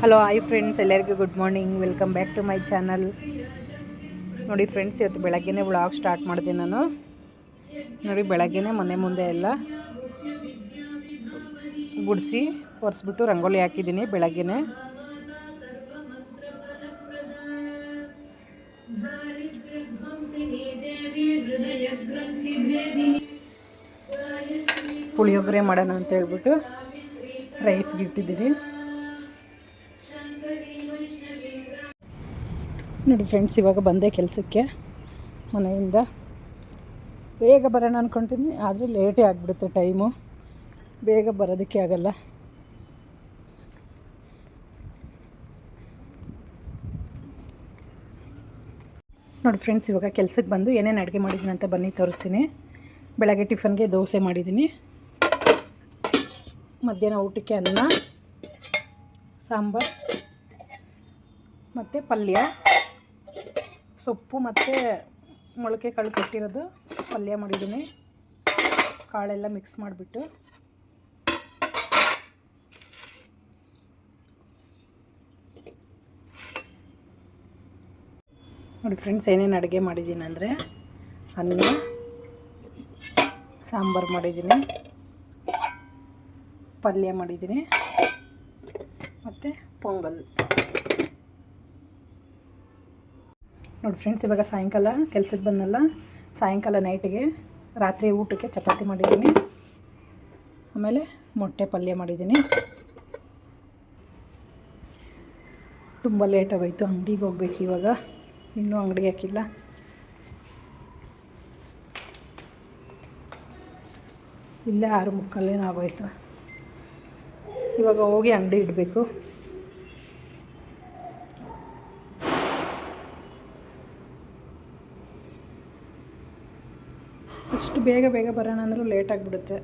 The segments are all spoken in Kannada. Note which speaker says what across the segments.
Speaker 1: ಹಲೋ ಹಾಯ್ ಫ್ರೆಂಡ್ಸ್, ಎಲ್ಲರಿಗೂ good morning. Welcome back to my channel. ನೋಡಿ ಫ್ರೆಂಡ್ಸ್, ಇವತ್ತು ಬೆಳಗ್ಗೆನೇ ವ್ಲಾಗ್ ಸ್ಟಾರ್ಟ್ ಮಾಡಿದೆ ನಾನು. ನೋಡಿ, ಬೆಳಗ್ಗೆನೇ ಮನೆ ಮುಂದೆ ಎಲ್ಲ ಗುಡಿಸಿ ಒರೆಸ್ಬಿಟ್ಟು ರಂಗೋಲಿ ಹಾಕಿದ್ದೀನಿ ಬೆಳಗ್ಗೆನೇ. ಪುಳಿಯೋಗರೆ ಮಾಡೋಣ ಅಂತ ಹೇಳ್ಬಿಟ್ಟು ರೈಸ್ಗೆ ಇಟ್ಟಿದ್ದೀನಿ. ನೋಡಿ ಫ್ರೆಂಡ್ಸ್, ಇವಾಗ ಬಂದೆ ಕೆಲಸಕ್ಕೆ ಮನೆಯಿಂದ. ಬೇಗ ಬರೋಣ ಅಂದ್ಕೊತೀನಿ, ಆದರೆ ಲೇಟೇ ಆಗಿಬಿಡುತ್ತೆ ಟೈಮು. ಬೇಗ ಬರೋದಕ್ಕೆ ಆಗಲ್ಲ. ನೋಡಿ ಫ್ರೆಂಡ್ಸ್, ಇವಾಗ ಕೆಲಸಕ್ಕೆ ಬಂದು ಏನೇನು ಅಡುಗೆ ಮಾಡಿದ್ದೀನಿ ಅಂತ ಬನ್ನಿ ತೋರಿಸ್ತೀನಿ. ಬೆಳಗ್ಗೆ ಟಿಫನ್ಗೆ ದೋಸೆ ಮಾಡಿದ್ದೀನಿ. ಮಧ್ಯಾಹ್ನ ಊಟಕ್ಕೆ ಅನ್ನ, ಸಾಂಬಾರು ಮತ್ತು ಪಲ್ಯ, ಸೊಪ್ಪು ಮತ್ತು ಮೊಳಕೆ ಕಾಳು ಕಟ್ಟಿರೋದು ಪಲ್ಯ ಮಾಡಿದ್ದೀನಿ. ಕಾಳೆಲ್ಲ ಮಿಕ್ಸ್ ಮಾಡಿಬಿಟ್ಟು. ನೋಡಿ ಫ್ರೆಂಡ್ಸ್, ಏನೇನು ಅಡುಗೆ ಮಾಡಿದ್ದೀನಿ ಅಂದರೆ ಅನ್ನ, ಸಾಂಬಾರು ಮಾಡಿದ್ದೀನಿ, ಪಲ್ಯ ಮಾಡಿದ್ದೀನಿ ಮತ್ತು ಪೊಂಗಲ್. ನೋಡಿ ಫ್ರೆಂಡ್ಸ್, ಇವಾಗ ಸಾಯಂಕಾಲ ಕೆಲ್ಸಕ್ಕೆ ಬಂದಲ್ಲ, ಸಾಯಂಕಾಲ ನೈಟಿಗೆ ರಾತ್ರಿ ಊಟಕ್ಕೆ ಚಪಾತಿ ಮಾಡಿದ್ದೀನಿ. ಆಮೇಲೆ ಮೊಟ್ಟೆ ಪಲ್ಯ ಮಾಡಿದ್ದೀನಿ. ತುಂಬ ಲೇಟಾಗೋಯ್ತು, ಅಂಗಡಿಗೆ ಹೋಗ್ಬೇಕು ಇವಾಗ. ಇನ್ನೂ ಅಂಗಡಿಗೆ ಹಾಕಿಲ್ಲ. ಇಲ್ಲೇ 6:45 ಆಗೋಯ್ತು. ಇವಾಗ ಹೋಗಿ ಅಂಗಡಿ ಇಡಬೇಕು. ಅಷ್ಟು ಬೇಗ ಬೇಗ ಬರೋಣ ಅಂದರೂ ಲೇಟ್ ಆಗಿಬಿಡುತ್ತೆ.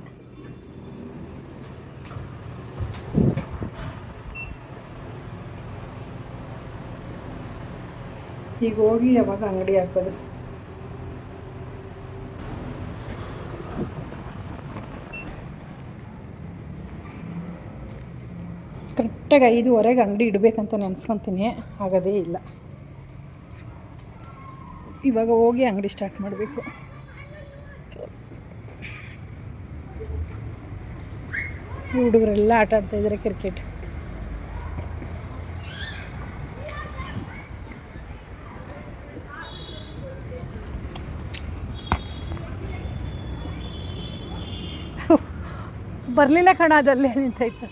Speaker 1: ಈಗ ಹೋಗಿ ಯಾವಾಗ ಅಂಗಡಿ ಹಾಕೋದು. ಕರೆಕ್ಟಾಗಿ 5:15 ಅಂಗಡಿ ಇಡಬೇಕಂತ ನೆನೆಸ್ಕೊತೀನಿ, ಆಗೋದೇ ಇಲ್ಲ. ಇವಾಗ ಹೋಗಿ ಅಂಗಡಿ ಸ್ಟಾರ್ಟ್ ಮಾಡಬೇಕು. ಹುಡುಗರೆಲ್ಲ ಆಟ ಆಡ್ತಾಯಿದ್ದಾರೆ ಕ್ರಿಕೆಟ್. ಬರಲಿಲ್ಲ ಕಣ, ಅದಲ್ಲೇ ನಿಂತಾಯ್ತು.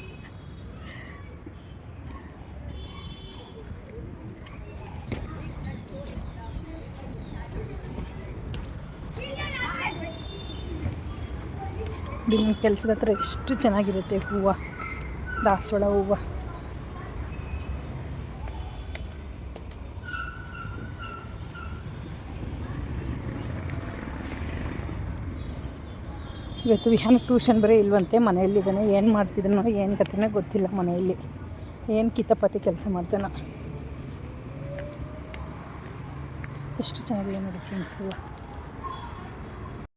Speaker 1: ನಿಮ್ಮ ಕೆಲಸದ ಹತ್ರ ಎಷ್ಟು ಚೆನ್ನಾಗಿರುತ್ತೆ ಹೂವು, ದಾಸವಾಳ ಹೂವು. ಇವತ್ತು ವಿಹಾನ್ ಟ್ಯೂಷನ್ ಬರೀ ಇಲ್ವಂತೆ, ಮನೆಯಲ್ಲಿದ್ದಾನೆ. ಏನು ಮಾಡ್ತಿದ್ದಾನೋ ಏನು ಕಥೆನೋ ಗೊತ್ತಿಲ್ಲ. ಮನೆಯಲ್ಲಿ ಏನು ಕಿತಾಪತಿ ಕೆಲಸ ಮಾಡ್ತಾನೋ. ಎಷ್ಟು ಚೆನ್ನಾಗಿದೆ ನೋಡಿ ಫ್ರೆಂಡ್ಸ್ ಹೂವು.